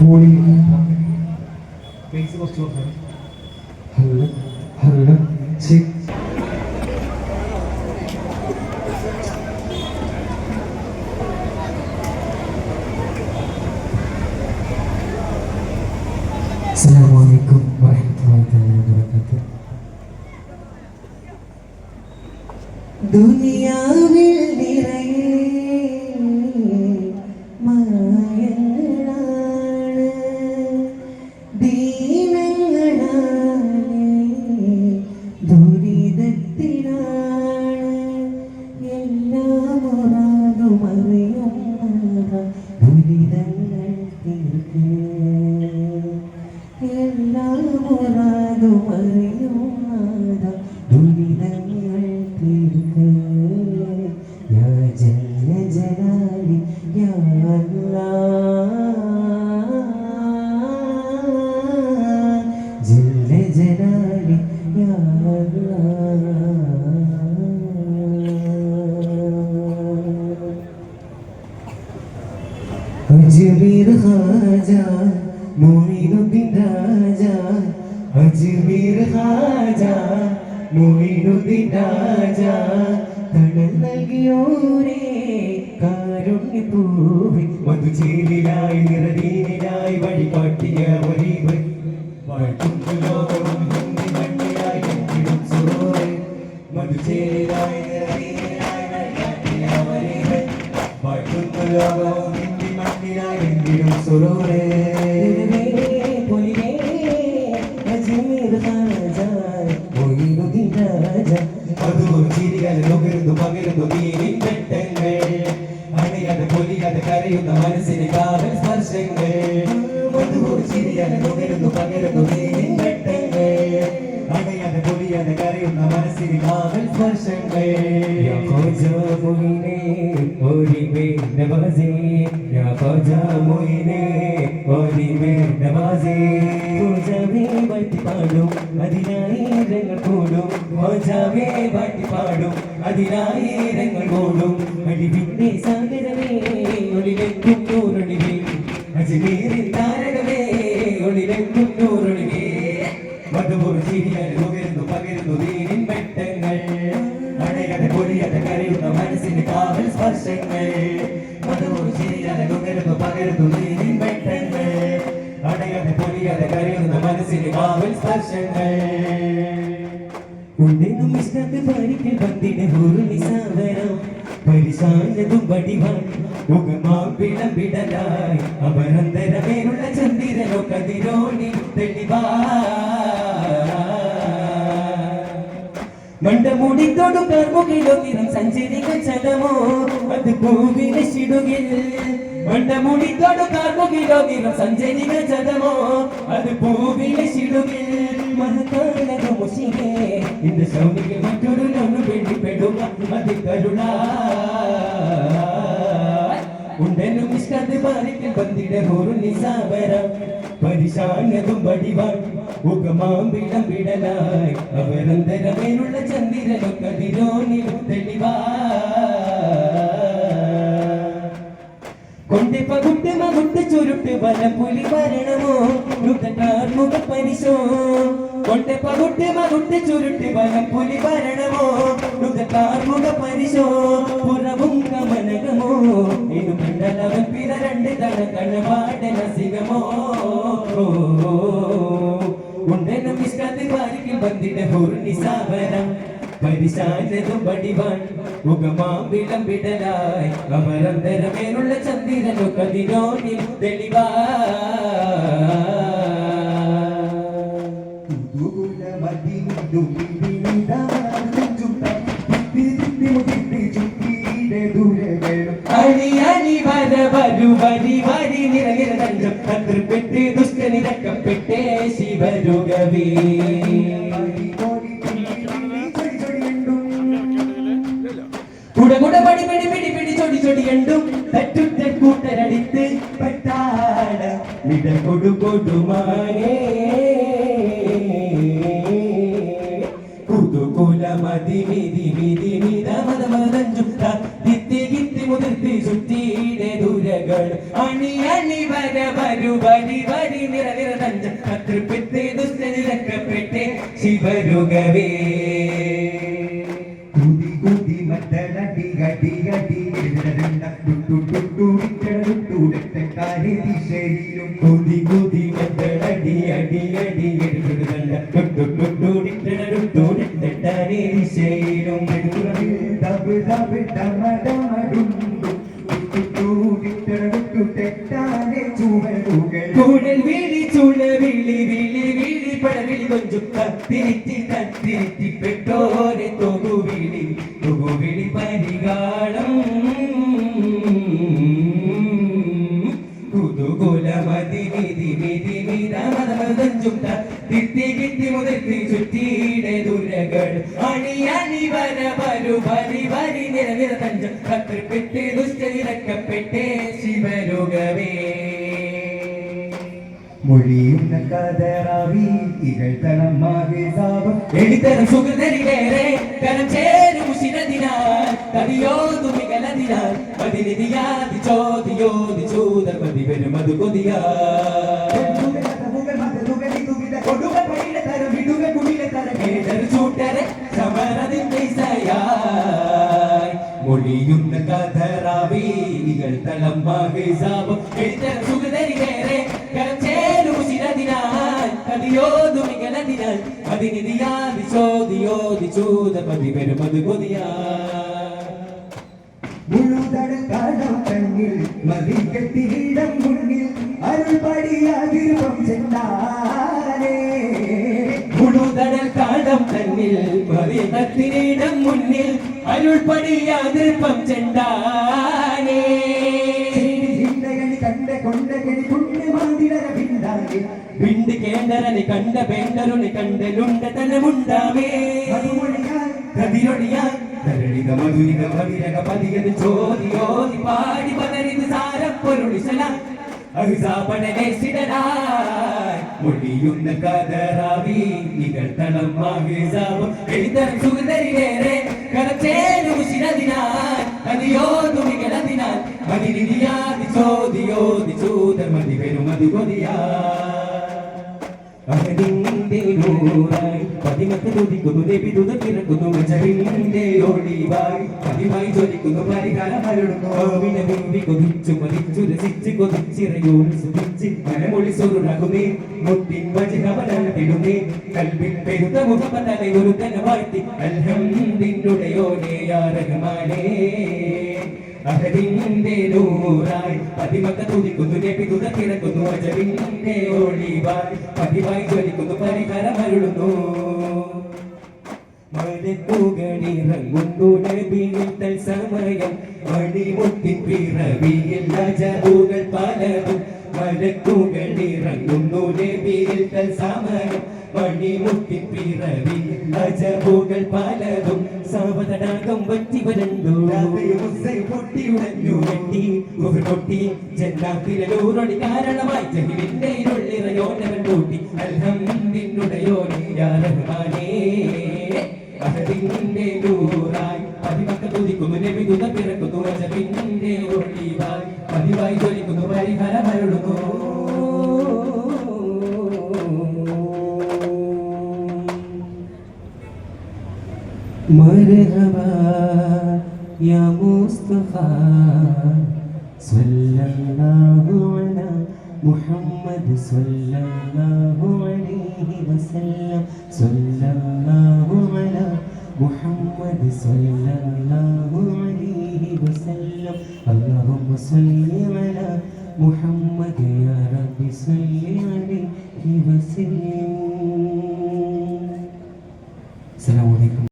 കൂടി ഫേസ് കുറച്ച് നോക്കാം. Hello hello check. അസ്സലാമു അലൈക്കും വറഹ്മത്തുള്ളാഹി തആല വബറകാതുഹു. ദുനിയാവിൽ നിറയെ മായങ്ങളാണ്, ദീനങ്ങളാണ്, ദുരിതത്തിലാണ്. എല്ലാം മുറാദും അറിയുന്ന ദുരിതങ്ങൾ തീർക്കേ, എല്ലാം മുറാദും അറിയുന്ന ദുരിതങ്ങൾ തീർക്കേ. യാ ജല്ല ജലാലി യാ അല്ലാഹ്, ജല്ല ജലാലി യാ അല്ലാഹ്. അജ്മീർ ഖാജാ മുഈനുദ്ദീൻ രാജാ, അജ്മീർ ഖാജാ മുഈനുദ്ദീൻ രാജാ, തണൽ നൽകിയോരേ കാരുണ്യപൂവി, മധുചേരിലായി നിറദീനിലായി വഴികാട്ടിയ വരീവൻ, വാഴ്ത്തുന്ന ലോകവും ഹിന്ദി മണ്ണിലായി എത്തിടും സുറൂറേ. മധുചേരിലായി നിറദീനിലായി വഴികാട്ടിയ വരീവൻ, വാഴ്ത്തുന്ന ലോകവും ഹിന്ദി മണ്ണിലായി എത്തിടും സുറൂറേ. കരയുന്ന മനസ്സിന് കാവൽ സ്പർശങ്ങൾ, ചിരിയാതെ നുകരുന്നു പകരുന്നു നീരിൻ വെട്ടങ്ങൾ, അണയാതെ പൊലിയാതെ കരയുന്ന മനസ്സിന് കാവൽ സ്പർശങ്ങൾ. യാ ഖാജാ മുഈനേ ഓരിബേ നവാസേ, യാ ഖാജാ മുഈനേ ഓരിബേ നവാസേ. ഖാജാവേ വാഴ്ത്തി പാടും അതിനായിരങ്ങൾ കൂടും, ഖാജാവേ വാഴ്ത്തി പാടും അതിനായിരങ്ങൾ കൂടും. അടിവിന്റെ സാഗരമേ ഒളിലെങ്കും നൂറൊളിവേ, അജ്മീരിൻ താരകമേ ഒളിലെങ്കും നൂറൊളിവേ. മധുപൂർ ചിരിയാതെ നുകരുന്നു പകരുന്നു നീരിൻ വെട്ടങ്ങൾ, അണയാതെ പൊലിയാതെ കരയുന്ന മനസ്സിന് കാവൽ സ്പർശങ്ങൾ. മധുപൂർ ചിരിയാതെ നുകരുന്നു പകരുന്നു നീരിൻ വെട്ടങ്ങൾ, അണയാതെ പൊലിയാതെ കരയുന്ന മനസ്സിന് കാവൽ സ്പർശങ്ങൾ. ഉണ്ടെന്നും ഇഷ്ടത്ത് പരിക്കൽ പന്തിന് ഹൂറുനിസാവരം, പരിശാനതും വടിവാൻ മുഖമാം വിളംബിടലായി, അപരന്തരമേലുള്ള ചന്ദ്രനോ കതിരോണി തെളിവാ. മണ്ടമുടിത്തോടും കർമുകിലോ നിറം സഞ്ചരികൾ ചലമോ അത് പൂവിനശിടുകിൽ, മണ്ടമുടിത്തോടും കർമുകിലോ നിറം സഞ്ചരികൾ ചലമോ അത് പൂവിനശിടുകിൽ. മഹത്താനതു മുഷികേ ഇന്ന് ശൗനികൾ മറ്റൊരു നൊന്നു വെളിപ്പെടുക മതി കരുണ. ഉണ്ടെന്നും ഇഷ്ടത്ത് പാലിക്കൽ ബന്ധിട ഹൂറു നിസാവരം, പരിശാനതും വടിവാൻ മുഖമാം വിളംബിടലായി, അവരന്തരമേലുള്ള ചന്ദ്രനോ കതിരോനിലും തെളിവാ. കൊണ്ടേ പകുട്ട് മകുട്ട് ചുരുട്ട് വലപുലി വരണമോ മുഖ പരിശോ, കൊണ്ടേ പകുട്ട് മകുട്ട് ചുരുട്ട് വലപുലി വരണമോ മുഖ പരിശോ. പുറവും കമനകമോ ഇതു മണ്ഡലവൻ പിറ രണ്ട് തണ കണവാടന സിഗമോ. ഉണ്ടെന്നും ഇഷ്ടത്തിൽ പാലിക്കൽ ബന്ധിട ഹൂറുനിസാവരം, പരിശാനതും വടിവാൻ മുഖമാം വിളംബിടലായി, അമരന്തരമേലുള്ള ചന്ദ്രനോ കതിരോനിൽ തെളിവാ. അണി അണി വര വരു വരി വരി നിറകിര തഞ്ചം തൃപ്പെട്ട് ദുഷ്ടനിരക്കപ്പെട്ടേ ശിവരുഗവേ. കുടകുട പടി പിടി പിടി പിടി ചൊടി ചൊടി എണ്ടും തറ്റുറ്റ കൂട്ടരടിത്ത് പട്ടാട നിട കൊടു കൊടുമാനേ. പുതുകുല മതി വിധി വിധി നിത മത മതഞ്ചുത്ത തിത്തി കിത്തി മുതിർത്തി ചുറ്റിയുടെ ദുരകൾ അണി അണി വര വരു വരി വരി നിറ നിറ തഞ്ച കതൃപ്പിത്തെ ദുഷ്ടനിലക്കപ്പെട്ടെ ശിവരുകവേ കുതി കുതി മറ്റടി ഗടി ഗടി എഴുതണ്ട ടുട്ടു ടുട്ടു ടുട്ടു ടുട്ടക്കാരി ദിശയിലും കുതി കുതി മറ്റടി അടി അടി എഴുതണ്ട ടുട്ടു ടുട്ടു ടുട്ടു ടുട്ടക്കാരി ദിശയിലും ദബ് ദബ് ഡമ ഡമ ഡുണ്ടു ടുട്ടു ടുട്ടു ടുട്ടക്കാരി ചുവടുകൾ കുടൽ വിളി ചുള വിളി വിളി വിളി പടവിളി കൊഞ്ചും കത്തിരിറ്റി പെട്ടോരെ തൊകുവിളി പരികാളം കുതുകുലമതി വിധി വിധി വിധമതഞ്ചും തിത്തി കിട്ടി മുതിർത്തി ചുറ്റിയുടെ ദുരകൾ അണി അണി വര വരു വരി വരി നിര നിര തഞ്ചം കത്തിപ്പെട്ട് ദുഷ്ടനിരക്കപ്പെട്ടേ ശിവരുകവേ മൊഴിയുന്ന കതറാവി ഇകഴ്ത്തണമാകെ സാപം എളിത്തരം സുഖതരിലേറെ കരം ചേരും ഉശിരതിനാൽ കവിയോതു മികലതിനാൽ പതിനിധിയാതി ചോദിയോതി ചൂതർമതി വരും അത് കൊതിയാ മൊഴിയുന്ന കഥറാവികൾ തളമാകെ സാപം എളിത്തരം സുഖതരിലേറെ കരം ചേരും ഉശിരതിനാൽ കവിയോതു മികലതിനാൽ പതിനിധിയാതി ചോദിയോതി ചൂതർമതി വരും അത് കൊതിയാ മുഴുതട കാണാം കണ്ണിൽ മതി കെട്ടിയിടം മുന്നിൽ അരുൾപടിയാതിരുപ്പം ചെന്നാനേ മുഴുതടൽ കാടം തന്നിൽ മതി കത്തിനിടം മുന്നിൽ അരുൾപടിയാതിരുപ്പം ചെന്നാനേ കണ്ട കൊണ്ടകടി പുണ്യമാതിരര ഭിണ്ടാകെ ഭിണ്ട് കേണ്ടരനെ കണ്ട വേണ്ടരുനെ കണ്ടലുണ്ട തനമുണ്ടാവേ കതിരൊടിയാൻ ധരണിക മധുരിക ഭവിരക പതിയത് ചോദിയോതി പാടി പതറിത് സാരപ്പൊരുളിശല അഹിസാപടനെ സിടനായി മൊഴിയുന്ന കഥറാവി നികൾത്തളം മാഹിസാപം എഴുതരം സുഗതരിലേറെ കരച്ചേരും ശിരതിനാൽ അതിയോതു മികലതിനാൽ മതിരിയാതി ചോദിയോതി ചൂതർ മതി വരും അത് കൊതിയാ അഹദിന്റെ നൂറായി പതിമത്ത് തുതിക്കുന്നു നബി തുതപ്പിറക്കുന്നു മജഹിന്റെ ഒളിവായി പതിവായി ജ്വലിക്കുന്നു പരിഹാരം അരുളുന്നു ഓവിനെ മുമ്പി കൊതിച്ചു മതിച്ചു രസിച്ച് കൊതിച്ചിറയോട് സുതിച്ച് മലമൊളി സ്വരുണകുമേ മുത്തിൻ വചനവനത്തിടുന്നേ കൽവിൽ പെരുത്ത മുഖപതനെ ഒരു തന വാഴ്ത്തി അൽഹംദിനുടയോനേ യാ റഹ്മാനേ അഹദിന്റെ നൂറായി പതിമക്ക തുതിക്കുന്നു നബി തുതപ്പിറക്കുന്നു മജഹിന്റെ ഒളിവായി പതിവായി ജ്വലിക്കുന്നു പരിഹാരം അരുളുന്നു മലക്കുകളിറങ്ങുന്നു നബിയിൽ തത്സമയം മണിമുത്തിൻ പിറവിയിൽ അജബുകൾ പലതും മലക്കുകളിറങ്ങുന്നു നബിയിൽ തത്സമയം മണിമുത്തിൻ പിറവിയിൽ അജബുകൾ പലതും സാവതടാകം വറ്റി വരണ്ടു പൊട്ടിയുടഞ്ഞു വെട്ടി പൊട്ടി ജന്നാത്തിലൂറൊടി കാരണമായി ജഹിലിന്റെ ഇരുള്ളിറയോനവൻ കൂട്ടി അൽഹംദിനുടയോനെ യാ റഹ്മാനേ അഹദിന്റെ നൂറായി പതിമക്ക തുതിക്കുന്നു നബി തുതപ്പിറക്കുന്നു അജബിന്റെ ഒളിവായി പതിവായി ജ്വലിക്കുന്നു പരിഹാരം അരുളുന്നു മർഹബാ യാ മുസ്തഫ സല്ലല്ലാഹു അലാ മുഹമ്മദ് സല്ലല്ലാഹു അലൈഹി വസല്ലം സല്ലല്ലാഹു അലാ മുഹമ്മദ് സല്ലല്ലാഹു അലൈഹി വസല്ലം അല്ലാഹുമ്മ സല്ലി അലാ മുഹമ്മദ്